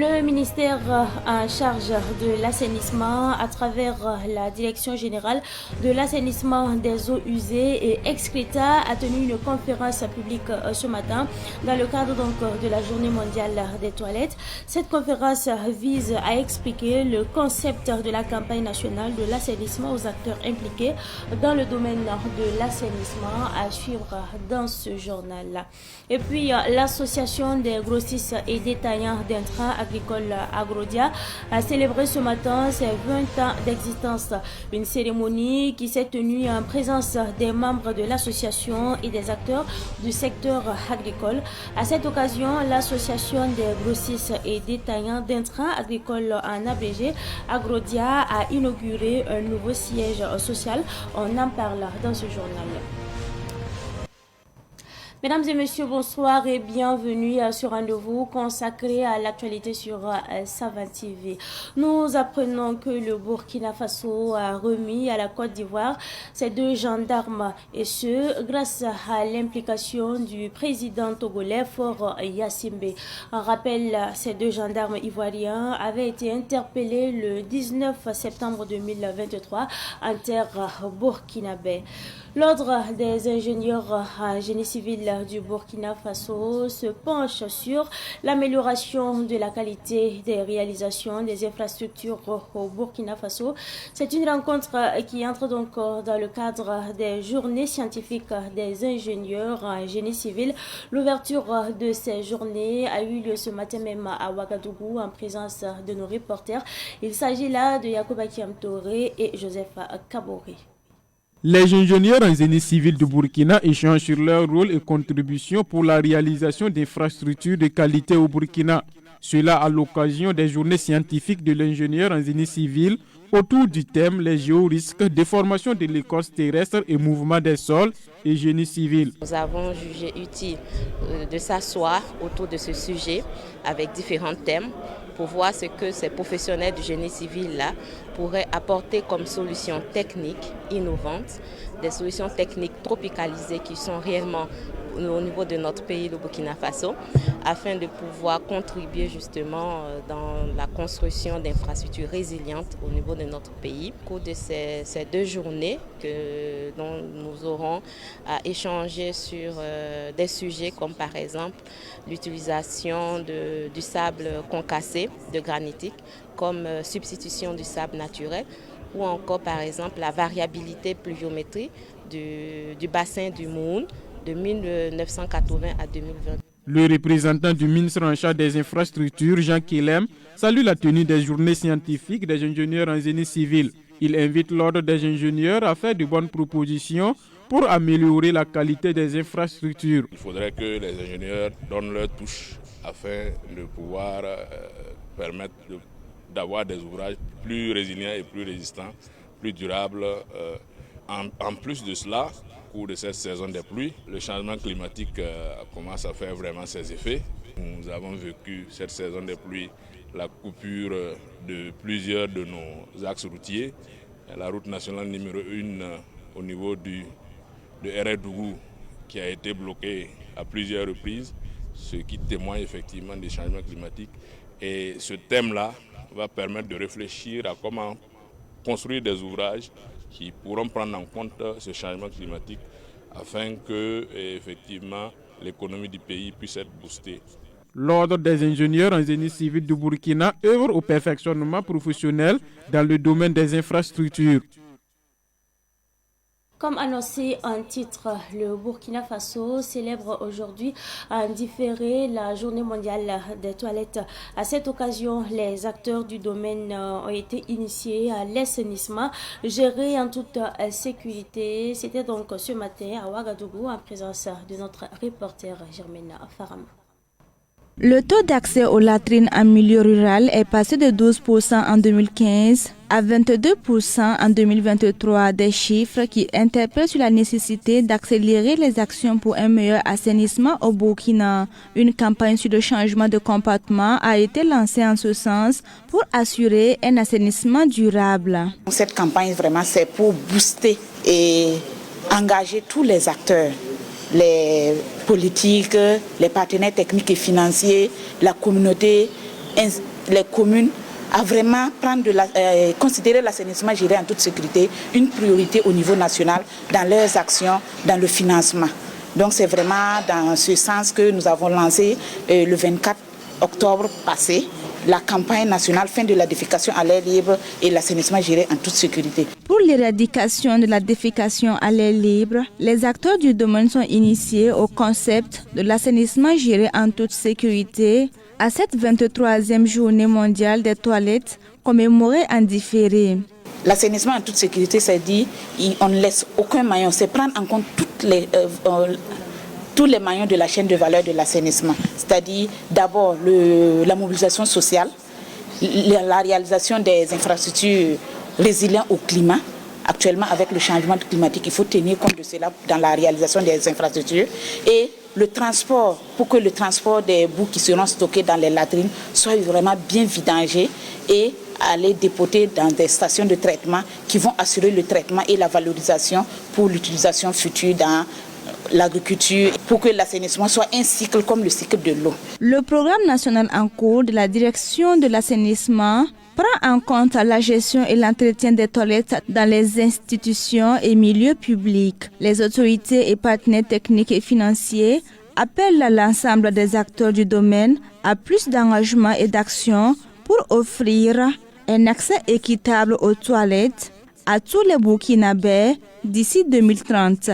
Le ministère en charge de l'assainissement, à travers la Direction générale de l'assainissement des eaux usées et excréta, a tenu une conférence publique ce matin dans le cadre de la Journée mondiale des toilettes. Cette conférence vise à expliquer le concept de la campagne nationale de l'assainissement aux acteurs impliqués dans le domaine de l'assainissement, à suivre dans ce journal. Et puis, l'association des grossistes et détaillants d'intrants agricole Agrodia a célébré ce matin ses 20 ans d'existence. Une cérémonie qui s'est tenue en présence des membres de l'association et des acteurs du secteur agricole. À cette occasion, l'association des grossistes et détaillants d'intrants agricoles en abrégé Agrodia a inauguré un nouveau siège social. On en parle dans ce journal. Mesdames et messieurs, bonsoir et bienvenue à ce rendez-vous consacré à l'actualité sur Savane TV. Nous apprenons que le Burkina Faso a remis à la Côte d'Ivoire ses 2 gendarmes, et ce, grâce à l'implication du président togolais Faure Gnassingbé. En rappel, ces 2 gendarmes ivoiriens avaient été interpellés le 19 septembre 2023 en terre burkinabé. L'Ordre des ingénieurs en génie civil du Burkina Faso se penche sur l'amélioration de la qualité des réalisations des infrastructures au Burkina Faso. C'est une rencontre qui entre donc dans le cadre des journées scientifiques des ingénieurs en génie civil. L'ouverture de ces journées a eu lieu ce matin même à Ouagadougou en présence de nos reporters. Il s'agit là de Yacouba Kiamtoré et Joseph Kaboré. Les ingénieurs en génie civil du Burkina échangent sur leur rôle et contribution pour la réalisation d'infrastructures de qualité au Burkina. Cela à l'occasion des journées scientifiques de l'ingénieur en génie civil autour du thème les géorisques, déformation de l'écorce terrestre et mouvement des sols et génie civil. Nous avons jugé utile de s'asseoir autour de ce sujet avec différents thèmes pour voir ce que ces professionnels du génie civil-là pourraient apporter comme solutions techniques innovantes, des solutions techniques tropicalisées qui sont réellement au niveau de notre pays, le Burkina Faso, afin de pouvoir contribuer justement dans la construction d'infrastructures résilientes au niveau de notre pays. Au cours de ces 2 journées dont nous aurons à échanger sur des sujets comme par exemple l'utilisation du sable concassé, de granitique, comme substitution du sable naturel, ou encore par exemple la variabilité pluviométrique du bassin du Moun de 1980 à 2020. Le représentant du ministre en charge des infrastructures, Jean Kelem, salue la tenue des journées scientifiques des ingénieurs en génie civil. Il invite l'ordre des ingénieurs à faire de bonnes propositions pour améliorer la qualité des infrastructures. Il faudrait que les ingénieurs donnent leur touche afin de pouvoir permettre d'avoir des ouvrages plus résilients et plus résistants, plus durables. En plus de cela, au cours de cette saison des pluies, le changement climatique commence à faire vraiment ses effets. Nous avons vécu cette saison des pluies, la coupure de plusieurs de nos axes routiers. La route nationale numéro 1 au niveau de Hérédougou qui a été bloquée à plusieurs reprises, ce qui témoigne effectivement des changements climatiques. Et ce thème-là va permettre de réfléchir à comment construire des ouvrages qui pourront prendre en compte ce changement climatique afin que, effectivement, l'économie du pays puisse être boostée. L'Ordre des ingénieurs en génie civil du Burkina œuvre au perfectionnement professionnel dans le domaine des infrastructures. Comme annoncé en titre, le Burkina Faso célèbre aujourd'hui en différé la Journée mondiale des toilettes. À cette occasion, les acteurs du domaine ont été initiés à l'assainissement géré en toute sécurité. C'était donc ce matin à Ouagadougou en présence de notre reporter Germaine Farama. Le taux d'accès aux latrines en milieu rural est passé de 12% en 2015 à 22% en 2023, des chiffres qui interpellent sur la nécessité d'accélérer les actions pour un meilleur assainissement au Burkina. Une campagne sur le changement de comportement a été lancée en ce sens pour assurer un assainissement durable. Cette campagne, vraiment, c'est pour booster et engager tous les acteurs, les politiques, les partenaires techniques et financiers, la communauté, les communes à vraiment considérer l'assainissement géré en toute sécurité une priorité au niveau national dans leurs actions, dans le financement. Donc c'est vraiment dans ce sens que nous avons lancé le 24 octobre passé la campagne nationale fin de la défécation à l'air libre et l'assainissement géré en toute sécurité. Pour l'éradication de la défécation à l'air libre, les acteurs du domaine sont initiés au concept de l'assainissement géré en toute sécurité à cette 23e journée mondiale des toilettes commémorée en différé. L'assainissement en toute sécurité, c'est dit on ne laisse aucun maillon, c'est prendre en compte tous les maillons de la chaîne de valeur de l'assainissement. C'est-à-dire d'abord la mobilisation sociale, la réalisation des infrastructures résilientes au climat. Actuellement, avec le changement climatique, il faut tenir compte de cela dans la réalisation des infrastructures. Et le transport, pour que le transport des boues qui seront stockés dans les latrines soit vraiment bien vidangé et aller dépoter dans des stations de traitement qui vont assurer le traitement et la valorisation pour l'utilisation future dans l'agriculture, pour que l'assainissement soit un cycle comme le cycle de l'eau. Le programme national en cours de la direction de l'assainissement prend en compte la gestion et l'entretien des toilettes dans les institutions et milieux publics. Les autorités et partenaires techniques et financiers appellent l'ensemble des acteurs du domaine à plus d'engagement et d'action pour offrir un accès équitable aux toilettes à tous les Burkinabés d'ici 2030.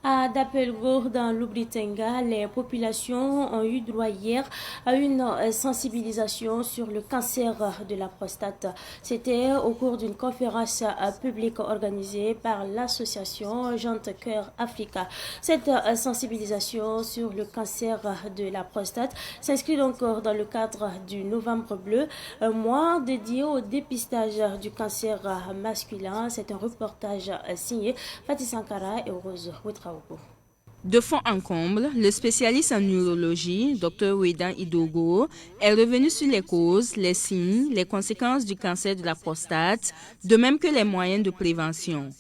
À Dapelgo, dans l'Oubli-Tenga, les populations ont eu droit hier à une sensibilisation sur le cancer de la prostate. C'était au cours d'une conférence publique organisée par l'association Gente Cœur Africa. Cette sensibilisation sur le cancer de la prostate s'inscrit donc dans le cadre du Novembre Bleu, un mois dédié au dépistage du cancer masculin. C'est un reportage signé Fatih Sankara et Rose Ouetraogo. De fond en comble, le spécialiste en neurologie, Dr Wedan Idogo, est revenu sur les causes, les signes, les conséquences du cancer de la prostate, de même que les moyens de prévention.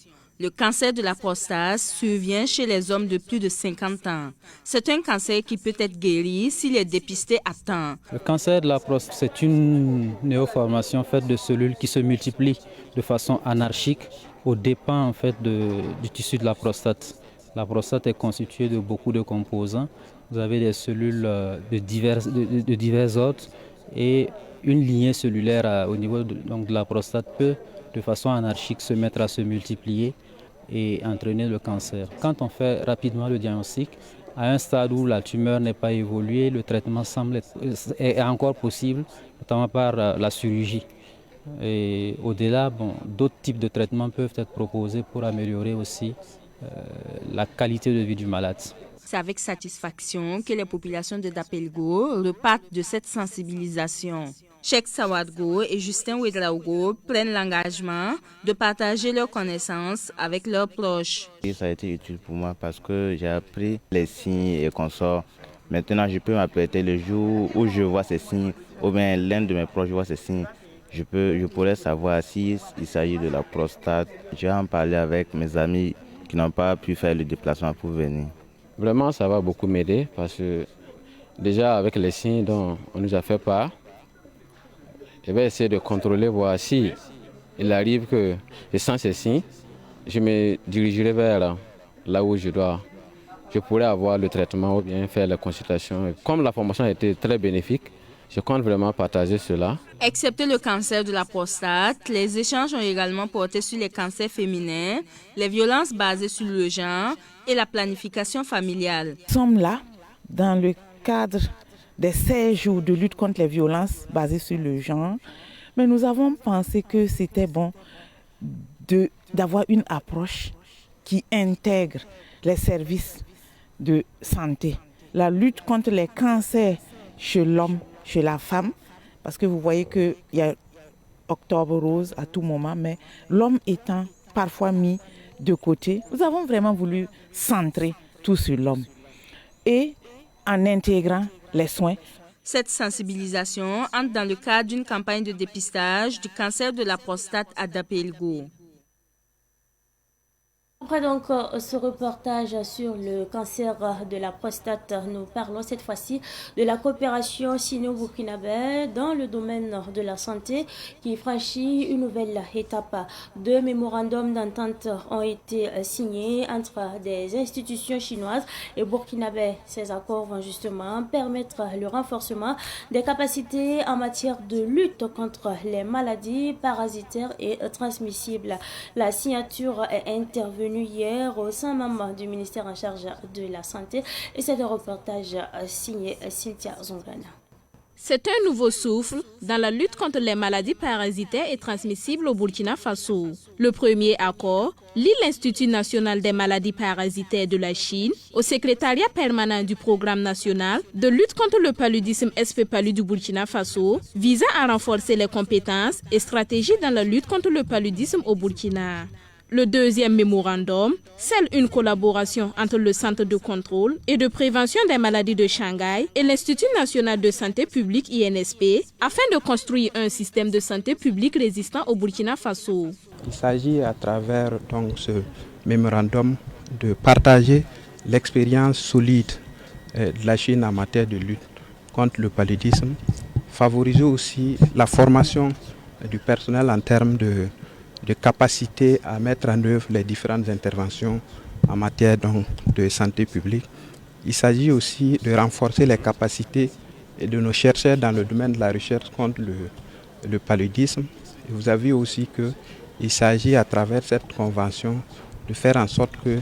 Le cancer de la prostate survient chez les hommes de plus de 50 ans. C'est un cancer qui peut être guéri s'il est dépisté à temps. Le cancer de la prostate, c'est une néoformation faite de cellules qui se multiplient de façon anarchique aux dépens en fait, du tissu de la prostate. La prostate est constituée de beaucoup de composants. Vous avez des cellules de divers ordres et une lignée cellulaire au niveau de la prostate peut de façon anarchique se mettre à se multiplier et entraîner le cancer. Quand on fait rapidement le diagnostic, à un stade où la tumeur n'est pas évoluée, le traitement est encore possible, notamment par la chirurgie. Et au-delà, d'autres types de traitements peuvent être proposés pour améliorer aussi la qualité de vie du malade. C'est avec satisfaction que les populations de Dapelgo repartent de cette sensibilisation. Cheikh Sawadgo et Justin Ouedraogo prennent l'engagement de partager leurs connaissances avec leurs proches. Ça a été utile pour moi parce que j'ai appris les signes et consorts. Maintenant, je peux m'apprêter le jour où je vois ces signes, ou bien l'un de mes proches voit ces signes. Je pourrais savoir s'il s'agit de la prostate. Je vais en parler avec mes amis qui n'ont pas pu faire le déplacement pour venir. Vraiment, ça va beaucoup m'aider parce que déjà avec les signes dont on nous a fait part, je vais essayer de contrôler, voir si il arrive que je sens ces signes, je me dirigerai vers là où je pourrais avoir le traitement ou bien faire la consultation. Comme la formation a été très bénéfique, je compte vraiment partager cela. Excepté le cancer de la prostate, les échanges ont également porté sur les cancers féminins, les violences basées sur le genre et la planification familiale. Nous sommes là dans le cadre des 16 jours de lutte contre les violences basées sur le genre, mais nous avons pensé que c'était bon d'avoir une approche qui intègre les services de santé. La lutte contre les cancers chez l'homme, chez la femme, parce que vous voyez qu'il y a Octobre Rose à tout moment, mais l'homme étant parfois mis de côté, nous avons vraiment voulu centrer tout sur l'homme et en intégrant les soins. Cette sensibilisation entre dans le cadre d'une campagne de dépistage du cancer de la prostate à Dapelgo. Après donc ce reportage sur le cancer de la prostate, nous parlons cette fois-ci de la coopération sino-burkinabé dans le domaine de la santé qui franchit une nouvelle étape. 2 mémorandums d'entente ont été signés entre des institutions chinoises et burkinabé. Ces accords vont justement permettre le renforcement des capacités en matière de lutte contre les maladies parasitaires et transmissibles. La signature est intervenue hier au sein même du ministère en charge de la Santé et c'est un reportage signé Cynthia Zongana. C'est un nouveau souffle dans la lutte contre les maladies parasitaires et transmissibles au Burkina Faso. Le premier accord lie l'Institut national des maladies parasitaires de la Chine au secrétariat permanent du programme national de lutte contre le paludisme SP-Palud du Burkina Faso, visant à renforcer les compétences et stratégies dans la lutte contre le paludisme au Burkina. Le deuxième mémorandum scelle une collaboration entre le Centre de contrôle et de prévention des maladies de Shanghai et l'Institut national de santé publique INSP afin de construire un système de santé publique résistant au Burkina Faso. Il s'agit à travers donc, ce mémorandum de partager l'expérience solide de la Chine en matière de lutte contre le paludisme, favoriser aussi la formation du personnel en termes de capacité à mettre en œuvre les différentes interventions en matière donc, de santé publique. Il s'agit aussi de renforcer les capacités de nos chercheurs dans le domaine de la recherche contre le paludisme. Et vous avez aussi qu'il s'agit à travers cette convention de faire en sorte que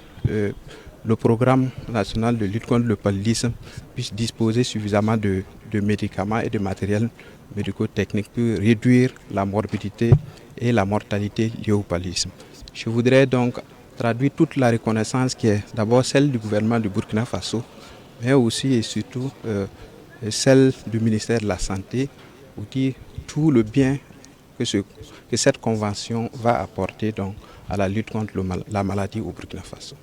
le programme national de lutte contre le paludisme puisse disposer suffisamment de médicaments et de matériel médico-technique pour réduire la morbidité et la mortalité liée au paludisme. Je voudrais donc traduire toute la reconnaissance qui est d'abord celle du gouvernement du Burkina Faso, mais aussi et surtout celle du ministère de la Santé, pour dire tout le bien que cette convention va apporter donc, à la lutte contre la maladie au Burkina Faso.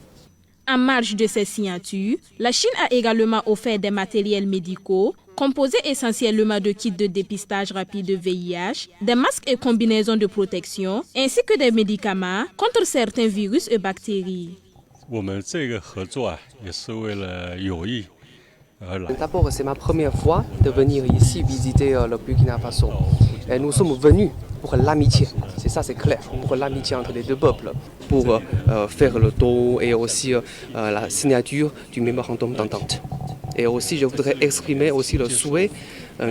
En marge de ces signatures, la Chine a également offert des matériels médicaux composés essentiellement de kits de dépistage rapide de VIH, des masques et combinaisons de protection, ainsi que des médicaments contre certains virus et bactéries. D'abord, c'est ma première fois de venir ici visiter le Burkina Faso. Et nous sommes venus pour l'amitié, c'est ça, c'est clair, pour l'amitié entre les deux peuples, pour faire le tour et aussi la signature du mémorandum d'entente. Et aussi, je voudrais exprimer aussi le souhait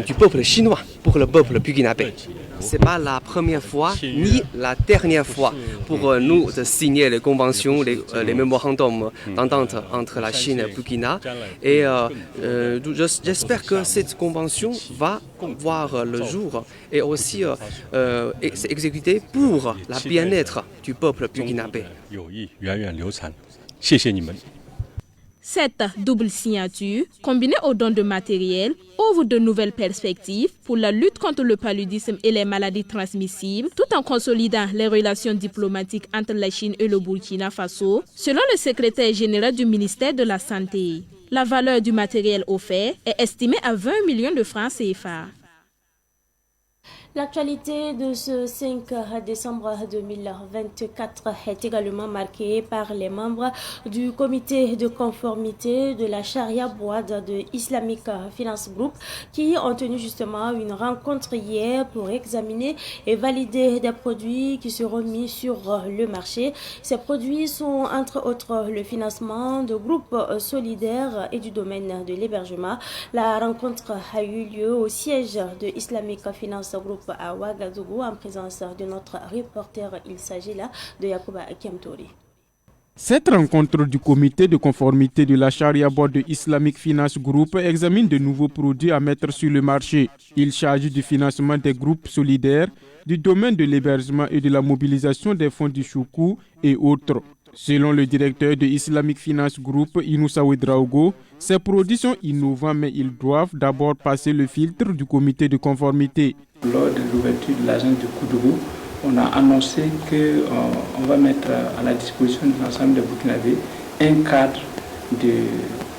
du peuple chinois pour le peuple burkinabé. Ce n'est pas la première fois ni la dernière fois pour nous de signer les conventions, les mémorandums d'entente entre la Chine et le Burkina. Et j'espère que cette convention va voir le jour et aussi s'exécuter pour la bien-être du peuple burkinabé. Cette double signature, combinée aux dons de matériel, ouvre de nouvelles perspectives pour la lutte contre le paludisme et les maladies transmissibles, tout en consolidant les relations diplomatiques entre la Chine et le Burkina Faso, selon le secrétaire général du ministère de la Santé. La valeur du matériel offert est estimée à 20 millions de francs CFA. L'actualité de ce 5 décembre 2024 est également marquée par les membres du comité de conformité de la Sharia Board de Islamic Finance Group qui ont tenu justement une rencontre hier pour examiner et valider des produits qui seront mis sur le marché. Ces produits sont entre autres le financement de groupes solidaires et du domaine de l'hébergement. La rencontre a eu lieu au siège de Islamic Finance Group à Ouagadougou en présence de notre reporter. Il s'agit là de Yacouba Kiamtori. Cette rencontre du comité de conformité de la Sharia Board de Islamic Finance Group examine de nouveaux produits à mettre sur le marché. Il s'agit du financement des groupes solidaires, du domaine de l'hébergement et de la mobilisation des fonds du Choukou et autres. Selon le directeur de Islamic Finance Group, Inoussa Ouedraogo, ces produits sont innovants mais ils doivent d'abord passer le filtre du comité de conformité. Lors de l'ouverture de l'agence de Koudougou, on a annoncé qu'on va mettre à la disposition de l'ensemble des Burkinabés un cadre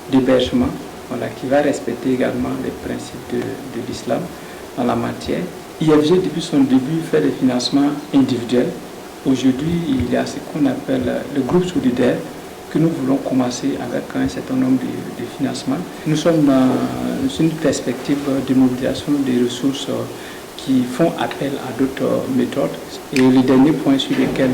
d'hébergement qui va respecter également les principes de l'islam dans la matière. IFG, depuis son début, fait des financements individuels Aujourd'hui, il y a ce qu'on appelle le groupe solidaire que nous voulons commencer avec un certain nombre de financements. Nous sommes dans une perspective de mobilisation des ressources qui font appel à d'autres méthodes. Et le dernier point sur lequel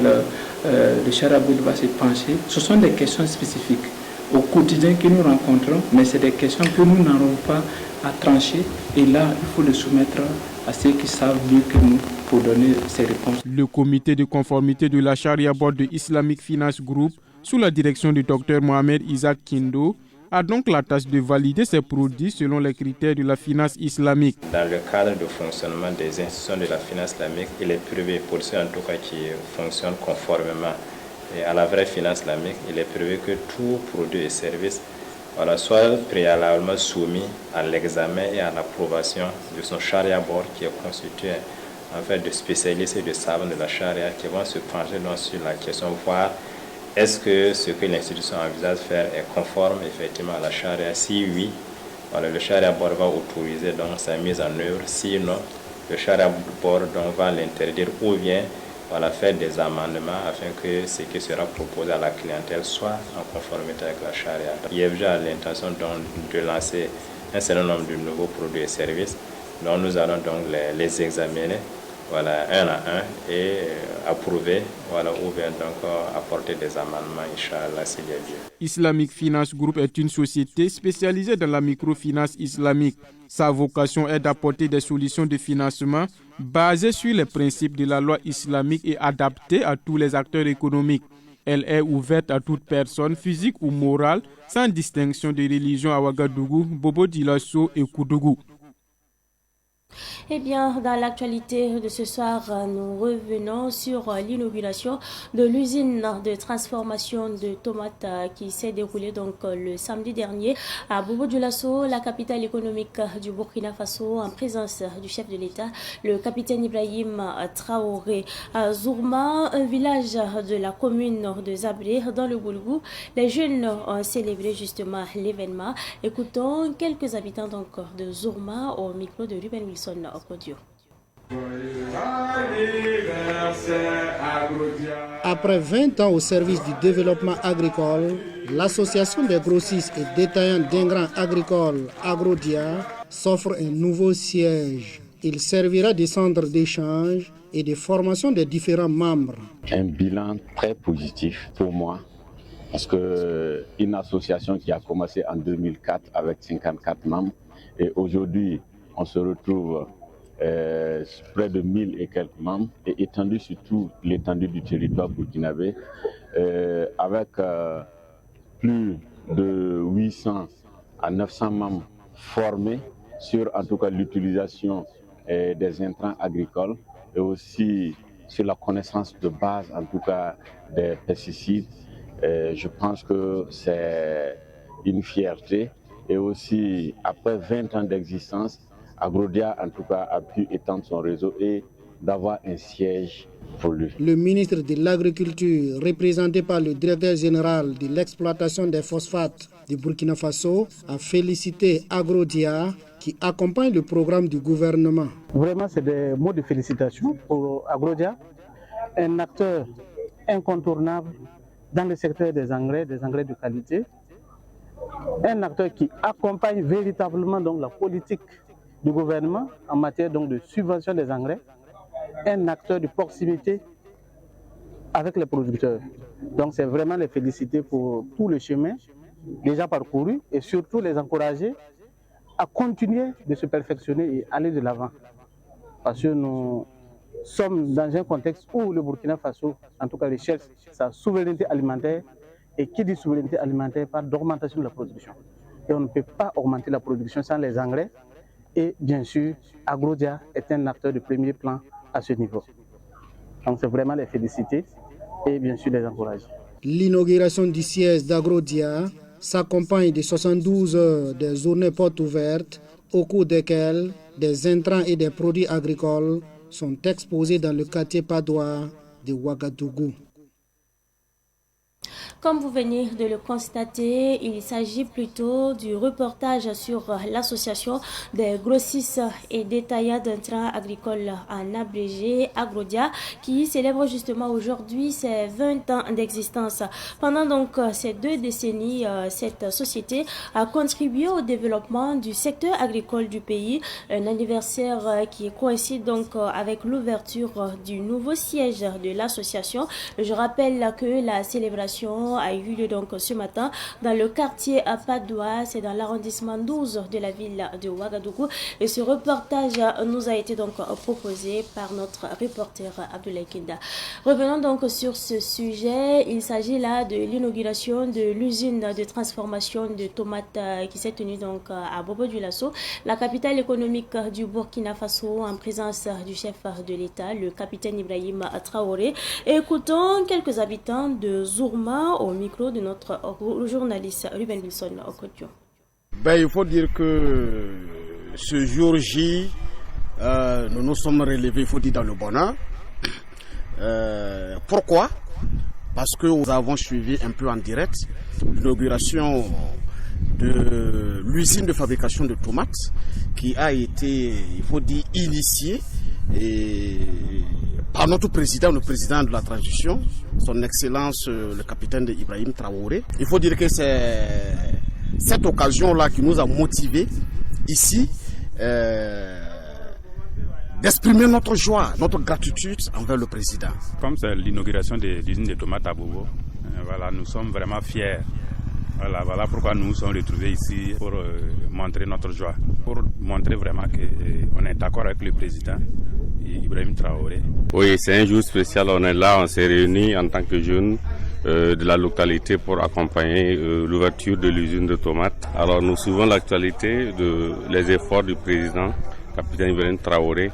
le Charabout va se pencher, ce sont des questions spécifiques au quotidien que nous rencontrons, mais c'est des questions que nous n'avons pas à trancher. Et là, il faut les soumettre à ceux qui savent mieux que nous pour donner ces réponses. Le comité de conformité de la Sharia Board de Islamic Finance Group, sous la direction du Dr Mohamed Isaac Kindo, a donc la tâche de valider ces produits selon les critères de la finance islamique. Dans le cadre de fonctionnement des institutions de la finance islamique, il est prévu, pour ceux en tout cas qui fonctionnent conformément à la vraie finance islamique, il est prévu que tout produit et service soit préalablement soumis à l'examen et à l'approbation de son Sharia Board qui est constitué en fait de spécialistes et de savants de la Sharia qui vont se pencher sur la question, voir est-ce que ce que l'institution envisage de faire est conforme effectivement à la Sharia. Si oui, le Sharia Board va autoriser donc sa mise en œuvre. Sinon, le Sharia Board donc va l'interdire ou bien faire des amendements afin que ce qui sera proposé à la clientèle soit en conformité avec la Sharia. IFG a l'intention donc de lancer un certain nombre de nouveaux produits et services dont nous allons donc les examiner un à un et approuver ou bien donc apporter des amendements, Inch'Allah, s'il y a lieu. Islamic Finance Group est une société spécialisée dans la microfinance islamique. Sa vocation est d'apporter des solutions de financement basées sur les principes de la loi islamique et adaptées à tous les acteurs économiques. Elle est ouverte à toute personne, physique ou morale, sans distinction de religion à Ouagadougou, Bobo Dioulasso et Koudougou. Eh bien, dans l'actualité de ce soir, nous revenons sur l'inauguration de l'usine de transformation de tomates qui s'est déroulée donc le samedi dernier à Bobo Dioulasso, la capitale économique du Burkina Faso, en présence du chef de l'État, le capitaine Ibrahim Traoré. À Zourma, un village de la commune de Zabré, dans le Goulgou, les jeunes ont célébré justement l'événement. Écoutons quelques habitants donc de Zourma au micro de Ruben Wilson. Après 20 ans au service du développement agricole, l'association des grossistes et détaillants d'intrants agricoles Agrodia s'offre un nouveau siège. Il servira de centre d'échange et de formation des différents membres. Un bilan très positif pour moi, parce qu'une association qui a commencé en 2004 avec 54 membres et aujourd'hui on se retrouve près de 1000 et quelques membres et étendu sur toute l'étendue du territoire burkinabé avec plus de 800 à 900 membres formés sur en tout cas l'utilisation des intrants agricoles et aussi sur la connaissance de base en tout cas des pesticides. Je pense que c'est une fierté et aussi après 20 ans d'existence, Agrodia, en tout cas, a pu étendre son réseau et d'avoir un siège pour lui. Le ministre de l'Agriculture, représenté par le directeur général de l'exploitation des phosphates du Burkina Faso, a félicité Agrodia qui accompagne le programme du gouvernement. Vraiment, c'est des mots de félicitations pour Agrodia, un acteur incontournable dans le secteur des engrais de qualité, un acteur qui accompagne véritablement donc, la politique du gouvernement en matière donc, de subvention des engrais, un acteur de proximité avec les producteurs. Donc c'est vraiment les féliciter pour tout le chemin déjà parcouru et surtout les encourager à continuer de se perfectionner et aller de l'avant. Parce que nous sommes dans un contexte où le Burkina Faso, en tout cas, recherche sa souveraineté alimentaire et qui dit souveraineté alimentaire parle d'augmentation de la production. Et on ne peut pas augmenter la production sans les engrais. Et bien sûr, Agrodia est un acteur de premier plan à ce niveau. Donc c'est vraiment les féliciter et bien sûr les encourager. L'inauguration du siège d'Agrodia s'accompagne de 72 heures de journées portes ouvertes au cours desquelles des intrants et des produits agricoles sont exposés dans le quartier padois de Ouagadougou. Comme vous venez de le constater, il s'agit plutôt du reportage sur l'association des grossistes et détaillants d'intrants agricoles en abrégé, Agrodia, qui célèbre justement aujourd'hui ses 20 ans d'existence. Pendant donc ces 2 décennies, cette société a contribué au développement du secteur agricole du pays, un anniversaire qui coïncide donc avec l'ouverture du nouveau siège de l'association. Je rappelle que la célébration a eu lieu donc ce matin dans le quartier à Padoua, c'est dans l'arrondissement 12 de la ville de Ouagadougou. Et ce reportage nous a été donc proposé par notre reporter Abdoulaye Kinda. Revenons donc sur ce sujet. Il s'agit là de l'inauguration de l'usine de transformation de tomates qui s'est tenue donc à Bobo-Dioulasso, la capitale économique du Burkina Faso, en présence du chef de l'État, le capitaine Ibrahim Traoré. Écoutons quelques habitants de Zourma au micro de notre journaliste Ruben Wilson Okodio. Il faut dire que ce jour J, nous nous sommes relevés, il faut dire, dans le bonheur. Pourquoi? Parce que nous avons suivi un peu en direct l'inauguration de l'usine de fabrication de tomates qui a été, il faut dire, initiée par notre président, le président de la transition, son excellence le capitaine Ibrahim Traoré. Il faut dire que c'est cette occasion-là qui nous a motivés ici d'exprimer notre joie, notre gratitude envers le président. Comme c'est l'inauguration de l'usine de tomates à Bobo, voilà, nous sommes vraiment fiers. Voilà pourquoi nous nous sommes retrouvés ici pour montrer notre joie, pour montrer vraiment qu'on est d'accord avec le président Ibrahim Traoré. Oui, c'est un jour spécial, on est là, on s'est réunis en tant que jeunes de la localité pour accompagner l'ouverture de l'usine de tomates. Alors nous suivons l'actualité, les efforts du président, capitaine Ibrahim Traoré.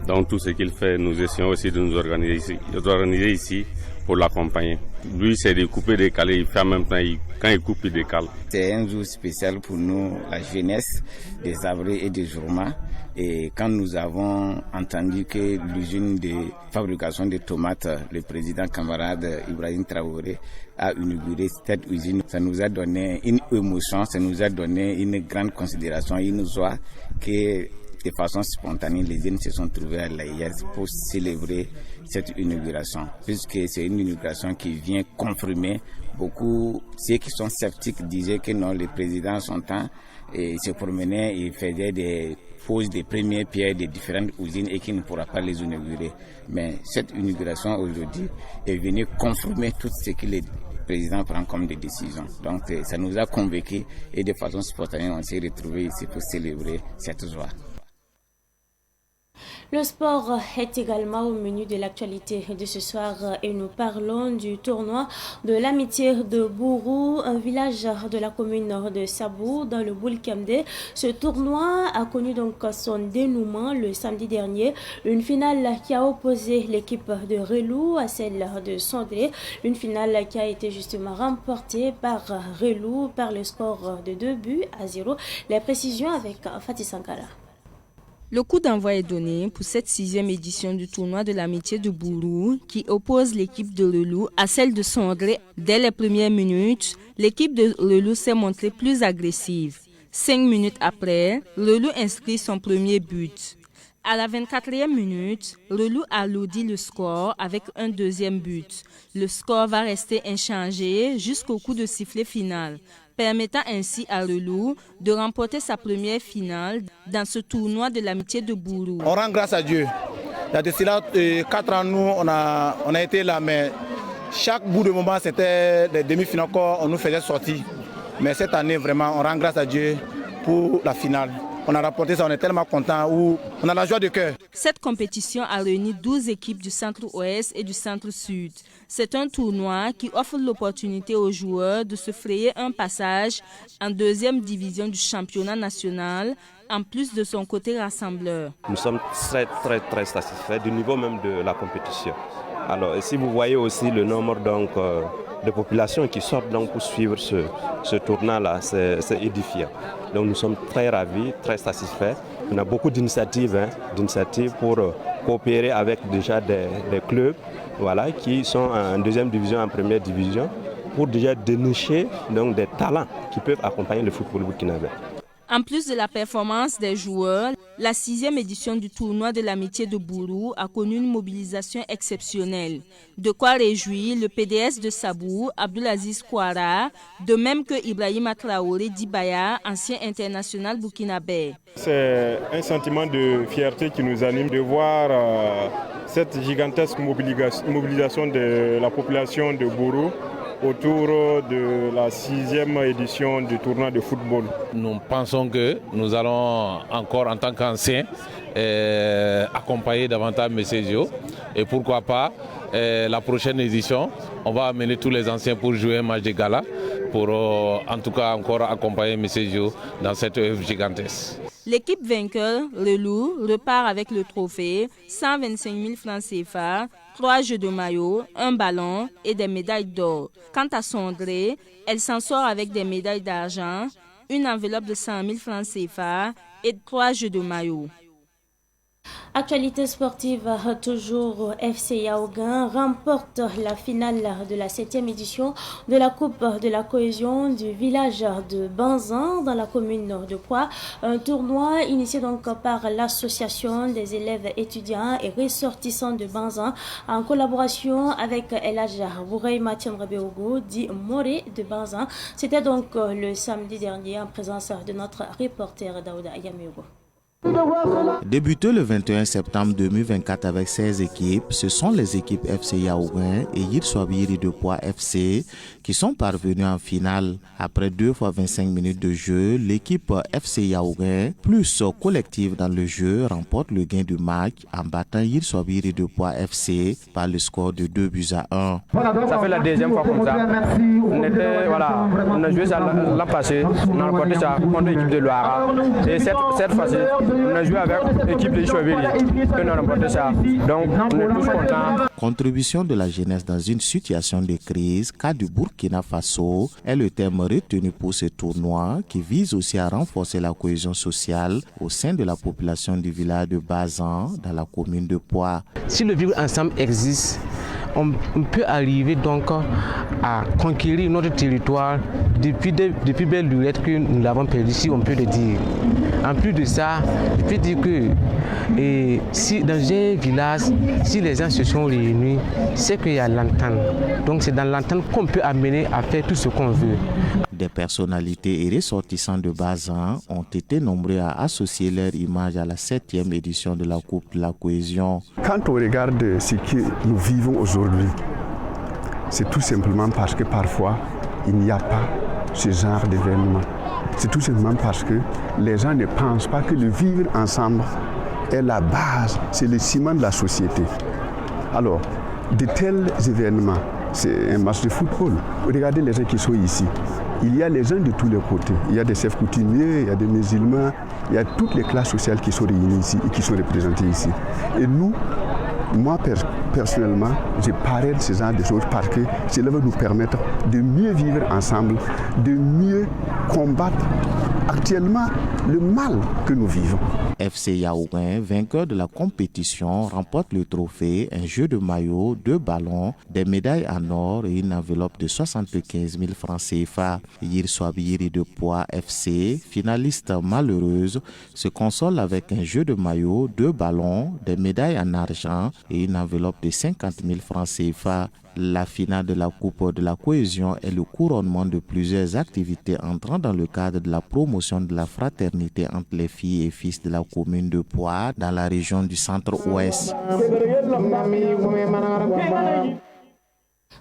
Dans tout ce qu'il fait, nous essayons aussi de nous organiser ici pour l'accompagner. Lui, c'est de couper, décaler, il fait en même temps, quand il coupe, il décale. C'est un jour spécial pour nous, la jeunesse des Abré et des Zourma. Et quand nous avons entendu que l'usine de fabrication de tomates, le président camarade Ibrahim Traoré a inauguré cette usine, ça nous a donné une émotion, ça nous a donné une grande considération, une joie que de façon spontanée, les jeunes se sont trouvés à l'AIS pour célébrer cette inauguration, puisque c'est une inauguration qui vient confirmer beaucoup. Ceux qui sont sceptiques disaient que non, le président, son temps, se promenait et faisait des poses des premières pierres de différentes usines et qui ne pourra pas les inaugurer. Mais cette inauguration aujourd'hui est venue confirmer tout ce que le président prend comme des décisions. Donc ça nous a convaincus et de façon spontanée, on s'est retrouvés ici pour célébrer cette joie. Le sport est également au menu de l'actualité de ce soir et nous parlons du tournoi de l'amitié de Bourou, un village de la commune de Sabou dans le Boulkamde. Ce tournoi a connu donc son dénouement le samedi dernier, une finale qui a opposé l'équipe de Relou à celle de Sondré, une finale qui a été justement remportée par Relou par le score de 2-0. Les précisions avec Fatih Sankara. Le coup d'envoi est donné pour cette 6e édition du tournoi de l'amitié de Bourou qui oppose l'équipe de Relou à celle de Sondré. Dès les premières minutes, l'équipe de Relou s'est montrée plus agressive. 5 minutes après, Relou inscrit son premier but. À la 24e minute, Relou alourdit le score avec un deuxième but. Le score va rester inchangé jusqu'au coup de sifflet final, permettant ainsi à Relou de remporter sa première finale dans ce tournoi de l'amitié de Bourou. On rend grâce à Dieu. Il y a de cela 4 ans, nous, on a été là, mais chaque bout de moment, c'était des demi-finales qu'on nous faisait sortir. Mais cette année, vraiment, on rend grâce à Dieu pour la finale. On a rapporté ça, on est tellement contents, on a la joie de cœur. Cette compétition a réuni 12 équipes du centre-ouest et du centre-sud. C'est un tournoi qui offre l'opportunité aux joueurs de se frayer un passage en 2e division du championnat national, en plus de son côté rassembleur. Nous sommes très satisfaits du niveau même de la compétition. Alors, et si vous voyez aussi le nombre donc, de populations qui sortent donc, pour suivre ce tournoi-là, c'est édifiant. Donc nous sommes très ravis, très satisfaits. On a beaucoup d'initiatives pour coopérer avec déjà des clubs qui sont en 2e division, en 1re division. pour déjà dénicher donc, des talents qui peuvent accompagner le football burkinabé. En plus de la performance des joueurs, la 6e édition du tournoi de l'amitié de Bourou a connu une mobilisation exceptionnelle. De quoi réjouir le PDS de Sabou, Abdulaziz Kouara, de même que Ibrahima Traoré Dibaya, ancien international burkinabé. C'est un sentiment de fierté qui nous anime de voir cette gigantesque mobilisation de la population de Bourou autour de la 6e édition du tournoi de football. Nous pensons que nous allons encore en tant qu'anciens accompagner davantage M. Zio et pourquoi pas la prochaine édition, on va amener tous les anciens pour jouer un match de gala pour en tout cas encore accompagner M. Zio dans cette œuvre gigantesque. L'équipe vainqueur, le Loup, repart avec le trophée, 125 000 francs CFA, 3 jeux de maillot, un ballon et des médailles d'or. Quant à Sondré, elle s'en sort avec des médailles d'argent, une enveloppe de 100 000 francs CFA et 3 jeux de maillot. Actualité sportive, toujours FC Yaoundé remporte la finale de la 7e édition de la Coupe de la cohésion du village de Banzan dans la commune de Poix. Un tournoi initié donc par l'association des élèves étudiants et ressortissants de Banzan en collaboration avec El Hadj Bouraï Mathiam Rabeogo, dit Moré de Banzan. C'était donc le samedi dernier en présence de notre reporter Daouda Yameogo. Débuté le 21 septembre 2024 avec 16 équipes, ce sont les équipes FC Yaoundé et Yirsouabiri de Poix FC qui sont parvenues en finale. Après 2 fois 25 minutes de jeu, l'équipe FC Yaoundé, plus collective dans le jeu, remporte le gain du match en battant Yirsouabiri de Poix FC par le score de 2-1. Ça fait la deuxième fois comme ça. On a joué ça l'an passé, on a remporté ça contre l'équipe de Loara. Et cette fois-ci, on a joué avec l'équipe de Chouabiri et on a remporté ça. Donc on est tous contents. Contribution de la jeunesse dans une situation de crise, cas du Burkina Faso, est le thème retenu pour ce tournoi qui vise aussi à renforcer la cohésion sociale au sein de la population du village de Bazan dans la commune de Poix. Si le vivre ensemble existe, on peut arriver donc à conquérir notre territoire depuis belle lurette que nous l'avons perdu, si on peut le dire. En plus de ça, je peux dire que si dans un village, si les gens se sont réunis, c'est qu'il y a l'entente. Donc c'est dans l'entente qu'on peut amener à faire tout ce qu'on veut. Des personnalités et ressortissants de Bazan ont été nombreux à associer leur image à la 7e édition de la Coupe de la cohésion. Quand on regarde ce que nous vivons aujourd'hui, c'est tout simplement parce que parfois il n'y a pas ce genre d'événement. C'est tout simplement parce que les gens ne pensent pas que le vivre ensemble est la base, c'est le ciment de la société. Alors, de tels événements, c'est un match de football. Regardez les gens qui sont ici. Il y a les gens de tous les côtés. Il y a des chefs coutumiers, il y a des musulmans, il y a toutes les classes sociales qui sont réunies ici et qui sont représentées ici. Et nous, moi personnellement, je parraine ce genre de choses parce que cela va nous permettre de mieux vivre ensemble, de mieux combattre actuellement le mal que nous vivons. FC Yaoundé, vainqueur de la compétition, remporte le trophée, un jeu de maillot, 2 ballons, des médailles en or et une enveloppe de 75 000 francs CFA. Yirsouabiri de Poix FC, finaliste malheureuse, se console avec un jeu de maillot, 2 ballons, des médailles en argent et une enveloppe de 50 000 francs CFA. La finale de la Coupe de la cohésion est le couronnement de plusieurs activités entrant dans le cadre de la promotion de la fraternité entre les filles et fils de la commune de Poix dans la région du centre-ouest.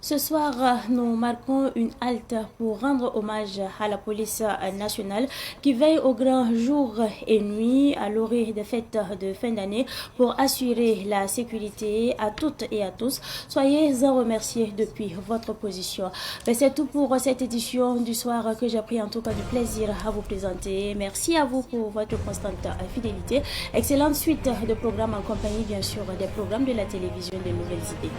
Ce soir, nous marquons une halte pour rendre hommage à la police nationale qui veille au grand jour et nuit à l'orée des fêtes de fin d'année pour assurer la sécurité à toutes et à tous. Soyez en remerciés depuis votre position. C'est tout pour cette édition du soir que j'ai pris en tout cas du plaisir à vous présenter. Merci à vous pour votre constante fidélité. Excellente suite de programmes en compagnie bien sûr des programmes de la télévision des nouvelles idées.